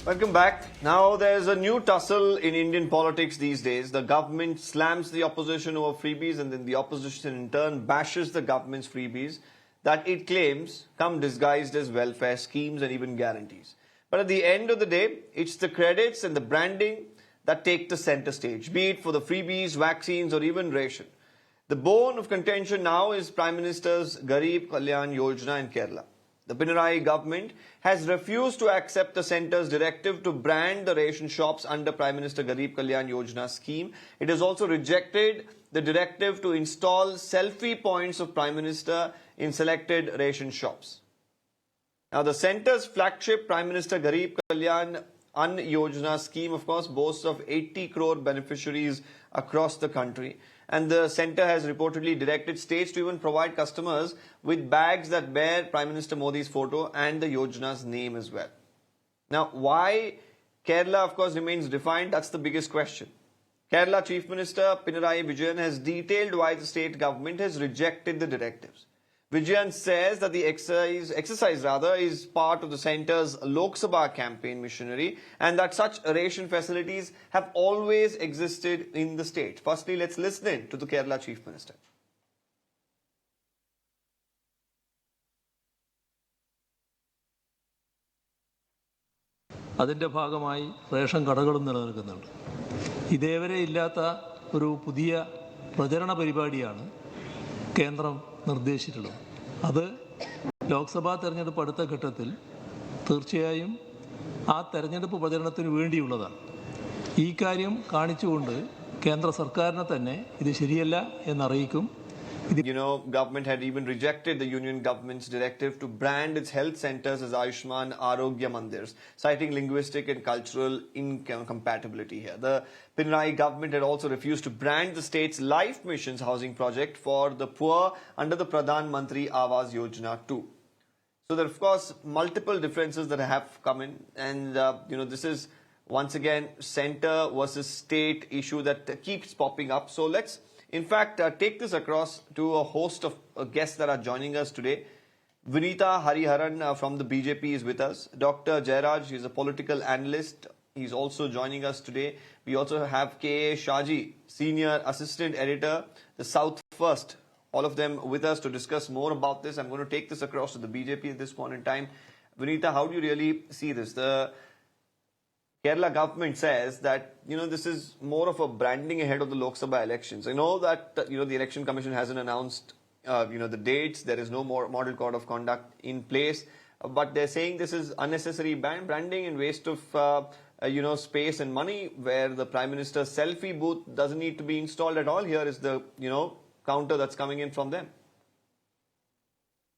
Welcome back. Now there's a new tussle in Indian politics these days. The government slams the opposition over freebies, and then the opposition in turn bashes the government's freebies that it claims come disguised as welfare schemes and even guarantees. But at the end of the day, it's the credits and the branding that take the center stage, be it for the freebies, vaccines or even ration. The bone of contention now is Prime Minister's Garib Kalyan Yojana in Kerala. The Pinarayi government has refused to accept the centre's directive to brand the ration shops under Prime Minister Garib Kalyan Yojana scheme. It has also rejected the directive to install selfie points of Prime Minister in selected ration shops. Now, the centre's flagship Prime Minister Garib Kalyan Yojana scheme, of course, boasts of 80 crore beneficiaries across the country. And the centre has reportedly directed states to even provide customers with bags that bear Prime Minister Modi's photo and the Yojana's name as well. Now, why Kerala, of course, remains defined, that's the biggest question. Kerala Chief Minister Pinarayi Vijayan has detailed why the state government has rejected the directives. Vijayan says that the exercise is part of the centre's Lok Sabha campaign machinery and that such ration facilities have always existed in the state. Firstly, let's listen in to the Kerala Chief Minister. അതിൻ്റെ ഭാഗമായി ration കടകളും നിലനിൽക്കുന്നുണ്ട്. ഇതേവരെ ഇല്ലാത്ത ഒരു പുതിയ പ്രചരണ പരിപാടിയാണ് കേന്ദ്രം നിർദ്ദേശിച്ചിട്ടുള്ളത്. അത് ലോക്സഭാ തെരഞ്ഞെടുപ്പ് അടുത്ത ഘട്ടത്തിൽ തീർച്ചയായും ആ തെരഞ്ഞെടുപ്പ് പ്രചരണത്തിന് വേണ്ടിയുള്ളതാണ്. ഈ കാര്യം കാണിച്ചുകൊണ്ട് കേന്ദ്ര സർക്കാരിനെ തന്നെ ഇത് ശരിയല്ല എന്നറിയിക്കും. Government had even rejected the union government's directive to brand its health centers as Ayushman Arogya Mandirs, citing linguistic and cultural incompatibility here. The Pinarayi government had also refused to brand the state's Life Mission's housing project for the poor under the Pradhan Mantri Awas Yojana too. So there are, of course, multiple differences that have come in, and this is once again center versus state issue that keeps popping up. So let's in fact, take this across to a host of guests that are joining us today. Vineeta Hariharan from the BJP is with us. Dr. Jairaj is a political analyst. He's also joining us today. We also have K.A. Shaji, Senior Assistant Editor, the South First. All of them with us to discuss more about this. I'm going to take this across to the BJP at this point in time. Vineeta, how do you really see this? The Kerala government says that, this is more of a branding ahead of the Lok Sabha elections. I know that, the Election Commission hasn't announced, the dates. There is no more model code of conduct in place. But they're saying this is unnecessary branding and waste of, space and money, where the Prime Minister's selfie booth doesn't need to be installed at all. Here is the, counter that's coming in from them.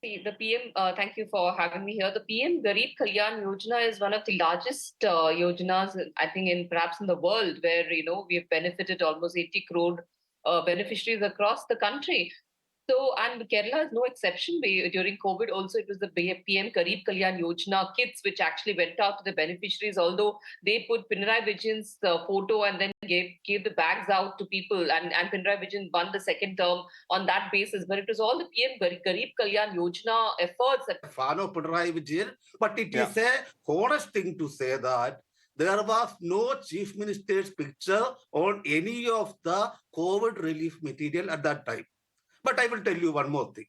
See, the PM, thank you for having me here. The PM Garib Kalyan Yojana is one of the largest yojanas, I think, perhaps in the world, where, we've benefited almost 80 crore beneficiaries across the country. So, and Kerala is no exception. During COVID also, it was the PM Garib Kalyan Yojana kits, which actually went out to the beneficiaries, although they put Pinarayi Vijayan's photo and then gave the bags out to people. And Pinarayi Vijayan won the second term on that basis. But it was all the PM Garib Kalyan Yojana efforts. Fan of Pinarayi Vijayan, but it is a honest thing to say that there was no chief minister's picture on any of the COVID relief material at that time. But I will tell you one more thing.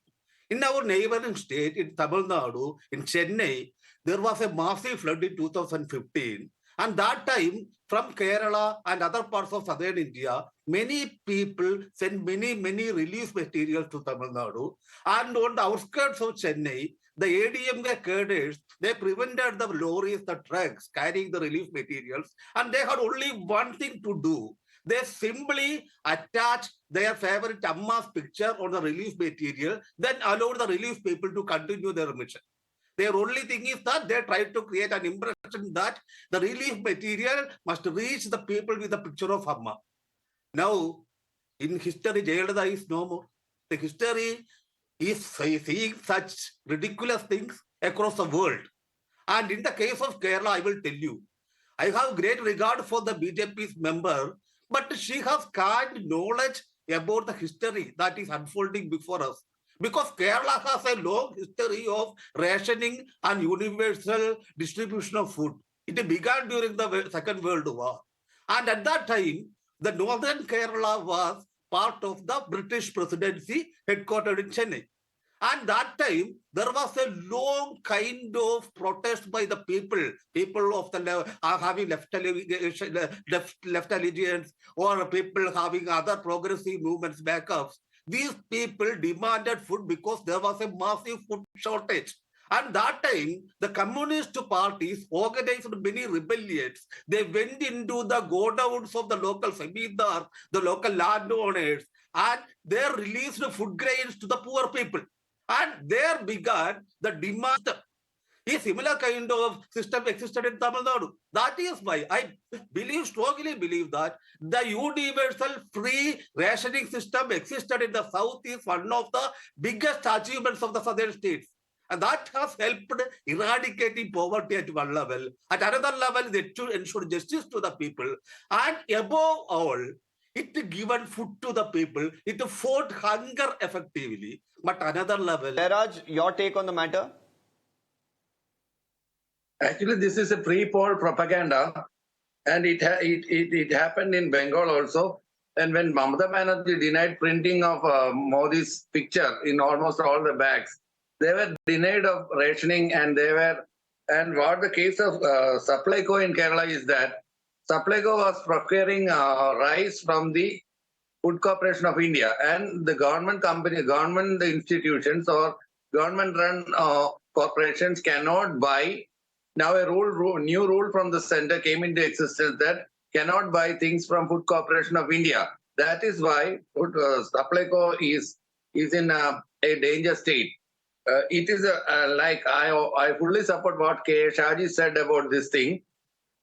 In our neighboring state, in Tamil Nadu, in Chennai, there was a massive flood in 2015. And that time, from Kerala and other parts of southern India, many people sent many relief materials to Tamil Nadu. And on the outskirts of Chennai, the ADMK cadres, they prevented the lorries, the trucks carrying the relief materials. And they had only one thing to do. They simply attached their favorite Amma's picture on the relief material, then allowed the relief people to continue their mission. Their only thing is that they tried to create an impression that the relief material must reach the people with the picture of Amma. Now, in history, Jayalalitha is no more. The history is seeing such ridiculous things across the world. And in the case of Kerala, I will tell you, I have great regard for the BJP's member, but she has scant knowledge about the history that is unfolding before us. Because Kerala has a long history of rationing and universal distribution of food. It began during the Second World War. And at that time, the northern Kerala was part of the British presidency headquartered in Chennai. And that time, there was a long kind of protest by the people of the having left allegiance, or people having other progressive movements backups. These people demanded food because there was a massive food shortage. And that time, the communist parties organized many rebellions. They went into the godowns of the local zamindar, the local landowners, and they released food grains to the poor people. And there began the demand. A similar kind of system existed in Tamil Nadu. That is why I strongly believe that the universal free rationing system existed in the South is one of the biggest achievements of the southern states. And that has helped eradicating poverty at one level. At another level, it should ensure justice to the people. And above all, it given food to the people. It fought hunger effectively. But another level. Jairaj, your take on the matter? Actually, this is a pre-poll propaganda, and it happened in Bengal also. And when Mamata Banerjee denied printing of Modi's picture in almost all the bags, they were denied of rationing, and what the case of Supplyco in Kerala is that Supplyco was procuring rice from the Food Corporation of India, and the government institutions or government-run corporations cannot buy. Now a new rule from the center came into existence that cannot buy things from Food Corporation of India. That is why Supplyco is in a danger state. It is like I fully support what K. Shaji said about this thing.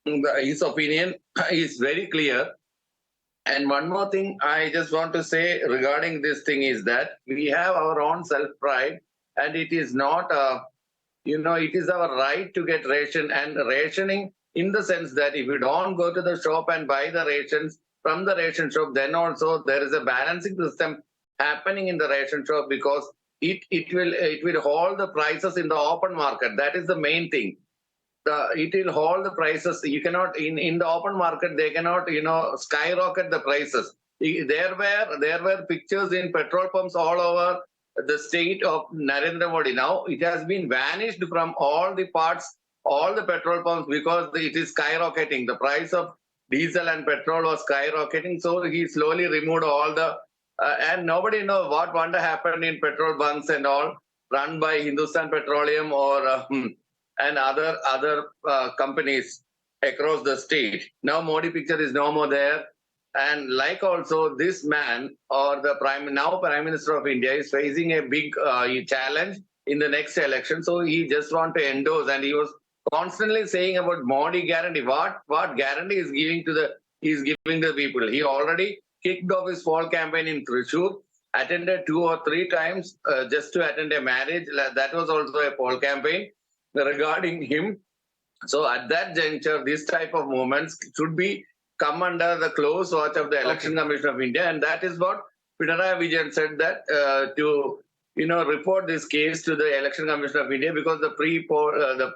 His opinion is very clear. And one more thing I just want to say regarding this thing is that we have our own self-pride, and it is not, it is our right to get ration, and rationing in the sense that if you don't go to the shop and buy the rations from the ration shop, then also there is a balancing system happening in the ration shop, because it will hold the prices in the open market. That is the main thing. It will hold the prices. You cannot in the open market, they cannot skyrocket the prices. There were pictures in petrol pumps all over the state of Narendra Modi. Now it has been vanished from all the parts, all the petrol pumps, because it is skyrocketing. The price of diesel and petrol was skyrocketing, so he slowly removed all the and nobody knows what wonder happened in petrol bunks and all run by Hindustan Petroleum or and other companies across the state. Now Modi picture is no more there. And like also this man or the Prime Minister of India is facing a big challenge in the next election. So he just want to endorse, and he was constantly saying about Modi guarantee. What guarantee is giving to the people? He already kicked off his fall campaign in Thrissur, attended 2 or 3 times just to attend a marriage. That was also a poll campaign regarding him. So at that juncture, this type of movements should come under the close watch of the Election Commission of India, and that is what Pinarayi Vijayan said, that to report this case to the Election Commission of India, because the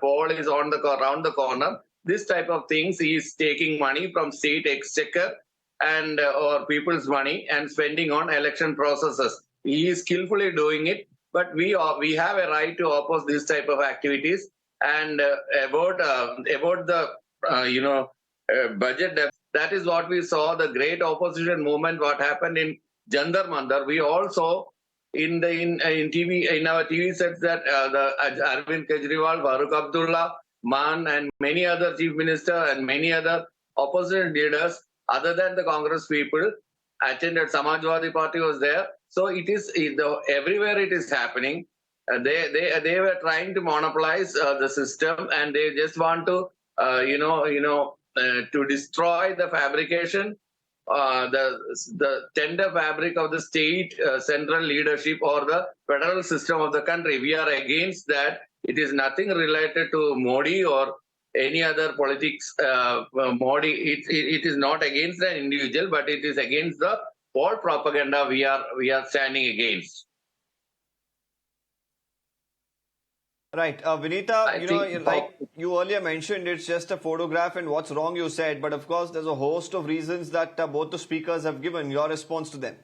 poll is around the corner. This type of things, he is taking money from state exchequer and or people's money and spending on election processes. He is skillfully doing it, but we have a right to oppose this type of activities. And about the budget deficit, that is what we saw, the great opposition movement, what happened in Jantar Mantar. We also in our TV sets that the Arvind Kejriwal, Farooq Abdullah, Mann, and many other chief minister and many other opposition leaders other than the Congress people attended. Samajwadi Party was there. So it is everywhere it is happening. They were trying to monopolize the system, and they just want to to destroy the fabrication, the tender fabric of the state central leadership or the federal system of the country. We are against that. It is nothing related to Modi or any other politics. Modi, it is not against an individual, but it is against the whole propaganda we are standing against. Right. Vineeta, I think like you earlier mentioned, it's just a photograph and what's wrong you said. But of course, there's a host of reasons that both the speakers have given. Your response to them?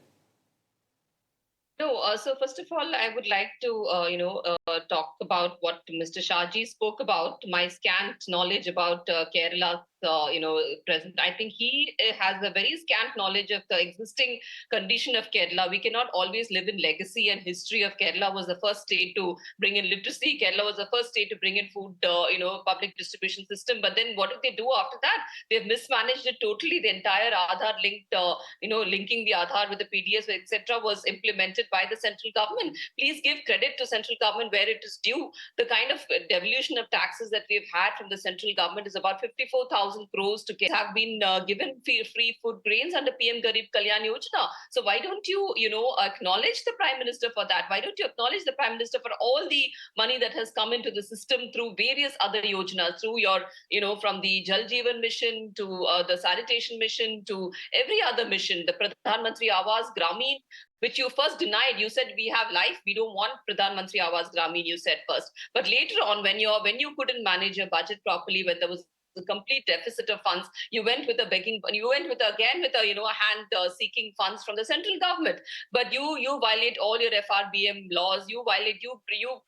No, so first of all, I would like to, talk about what Mr. Shahji spoke about, my scant knowledge about Kerala's, present. I think he has a very scant knowledge of the existing condition of Kerala. We cannot always live in legacy and history of Kerala was the first state to bring in literacy. Kerala was the first state to bring in food, public distribution system. But then what did they do after that? They've mismanaged it totally. The entire Aadhaar linked, linking the Aadhaar with the PDS, etc., was implemented by the central government. Please give credit to central government where it is due. The kind of devolution of taxes that we've had from the central government is about 54,000 crores to have been given free food grains under PM Garib Kalyan Yojana. So why don't you, acknowledge the Prime Minister for that? Why don't you acknowledge the Prime Minister for all the money that has come into the system through various other yojanas, through your, from the Jal Jeevan mission to the sanitation mission to every other mission, the Pradhan Mantri Awas Gramin, which you first denied. You said we have life, we don't want Pradhan Mantri Awas Gramin, you said first. But later on, when you couldn't manage your budget properly, when there was a complete deficit of funds, you went with a hand seeking funds from the central government. But you violate all your FRBM laws. You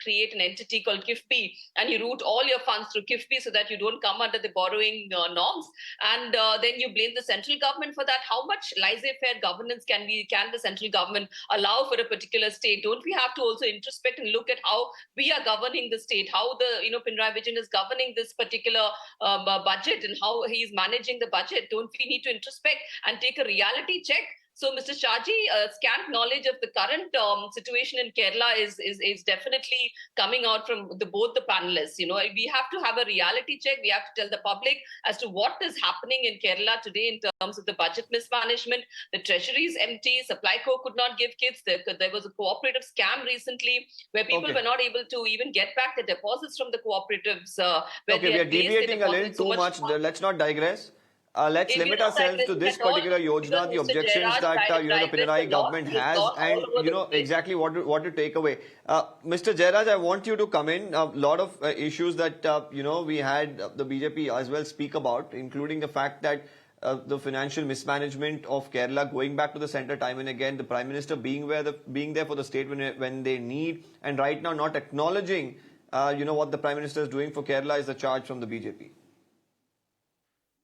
create an entity called KIFBI, and you route all your funds through KIFBI so that you don't come under the borrowing norms. And then you blame the central government for that. How much laissez-faire governance can the central government allow for a particular state? Don't we have to also introspect and look at how we are governing the state, how the Pinarayi Vijayan is governing this particular budget and how he's managing the budget? Don't we need to introspect and take a reality check? So, Mr. Shahji, scant knowledge of the current situation in Kerala is definitely coming out from both the panelists. We have to have a reality check. We have to tell the public as to what is happening in Kerala today in terms of the budget mismanagement. The treasury is empty. Supply Co could not give kits. There was a cooperative scam recently where people were not able to even get back the deposits from the cooperatives. We are deviating a little too much. Let's not digress. Let's limit ourselves to this particular yojana, the objections that the Pinarayi government has, and exactly what to take away. Mr. Jairaj, I want you to come in. A lot of issues that we had the BJP as well speak about, including the fact that the financial mismanagement of Kerala going back to the centre time and again, the Prime Minister being there for the state when they need, and right now not acknowledging what the Prime Minister is doing for Kerala is the charge from the BJP.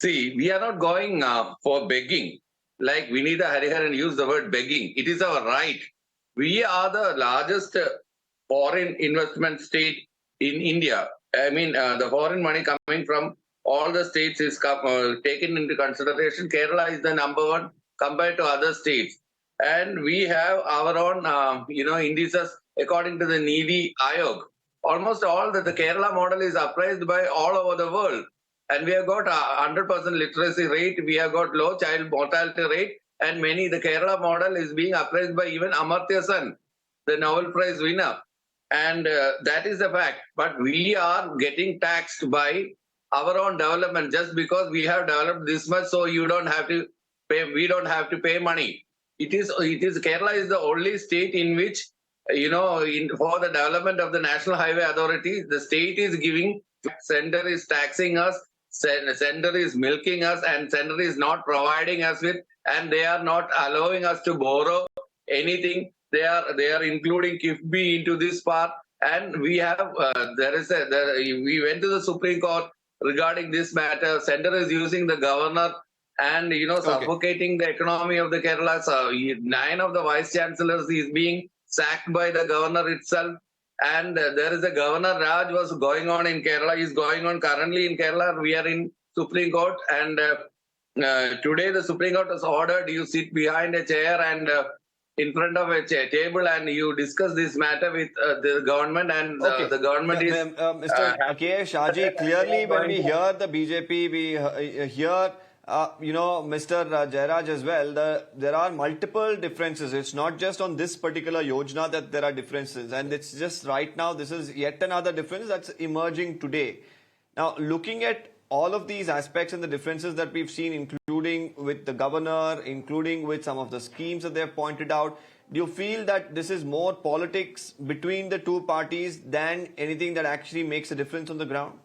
See, we are not going for begging. Like Vineeta Hariharan used the word begging. It is our right. We are the largest foreign investment state in India. I mean, the foreign money coming from all the states is taken into consideration. Kerala is the number one compared to other states. And we have our own, indices according to the Niti Aayog. Almost all the Kerala model is appraised by all over the world. And we have got 100% literacy rate, we have got low child mortality rate, and the Kerala model is being appraised by even Amartya Sen, the Nobel Prize winner. And that is the fact. But we are getting taxed by our own development just because we have developed this much, so you don't have to pay, we don't have to pay money. Kerala is the only state in which, for the development of the National Highway Authority, the state is giving, center is taxing us, center is milking us, and center is not providing us with, and they are not allowing us to borrow anything. They are including KIFBI into this part, and we have we went to the Supreme Court regarding this matter. Center is using the governor and suffocating the economy of the Kerala. So 9 of the vice chancellors is being sacked by the governor itself. And there is a Governor Raj was going on in Kerala, is going on currently in Kerala. We are in Supreme Court, and today the Supreme Court has ordered you sit behind a chair and in front of a table and you discuss this matter with the government, and the government is... Mr. K. Shahji, clearly when we hear the BJP, we hear... Mr. Jairaj as well, there are multiple differences. It's not just on this particular yojana that there are differences. And it's just right now, this is yet another difference that's emerging today. Now, looking at all of these aspects and the differences that we've seen, including with the governor, including with some of the schemes that they've pointed out, Do you feel that this is more politics between the two parties than anything that actually makes a difference on the ground?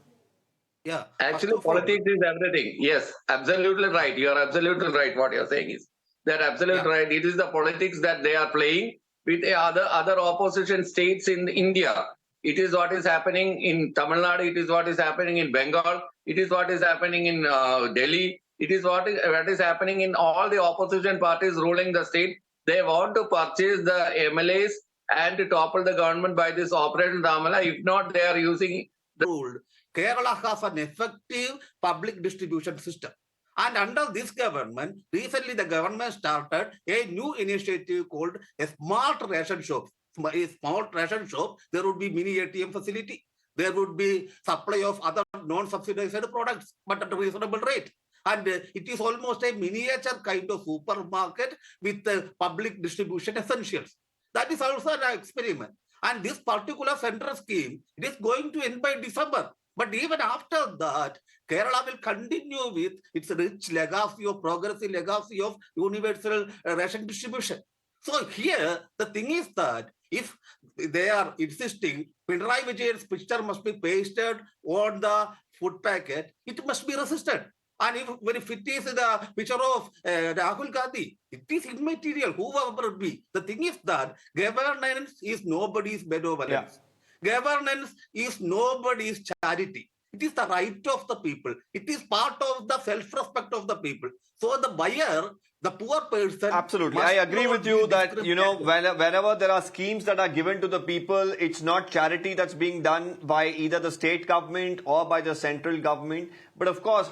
Yeah. Actually, First of all, politics is everything. Yes, absolutely right. You are absolutely right. What you are saying is that absolutely right. It is the politics that they are playing with the other opposition states in India. It is what is happening in Tamil Nadu. It is what is happening in Bengal. It is what is happening in Delhi. It is what is happening in all the opposition parties ruling the state. They want to purchase the MLAs and to topple the government by this Operation Ramala. If not, they are using ruled, Kerala has an effective public distribution system. And under this government, recently the government started a new initiative called a smart ration shop. A smart ration shop, there would be mini ATM facility. There would be supply of other non-subsidized products, but at a reasonable rate. And it is almost a miniature kind of supermarket with public distribution essentials. That is also an experiment. And this particular central scheme, it is going to end by December. But even after that, Kerala will continue with its rich legacy of progressive legacy of universal ration distribution. So here, the thing is that if they are insisting Pinarayi Vijayan's picture must be pasted on the food packet, it must be resisted. And if it is the picture of Rahul Gandhi, it is immaterial, whoever it be. The thing is that governance is nobody's benevolence. Yeah. Governance is nobody's charity. It is the right of the people. It is part of the self-respect of the people. So the buyer, the poor person... Absolutely. I agree with you that, whenever there are schemes that are given to the people, it's not charity that's being done by either the state government or by the central government. But of course,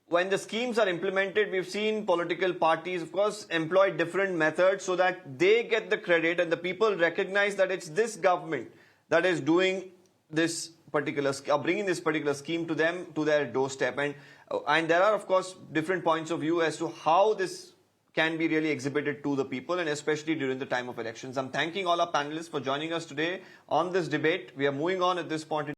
when the schemes are implemented, we've seen political parties, of course, employ different methods so that they get the credit and the people recognize that it's this government that is doing this particular, bringing this particular scheme to them, to their doorstep. And there are, of course, different points of view as to how this can be really exhibited to the people, and especially during the time of elections. I'm thanking all our panelists for joining us today on this debate. We are moving on at this point in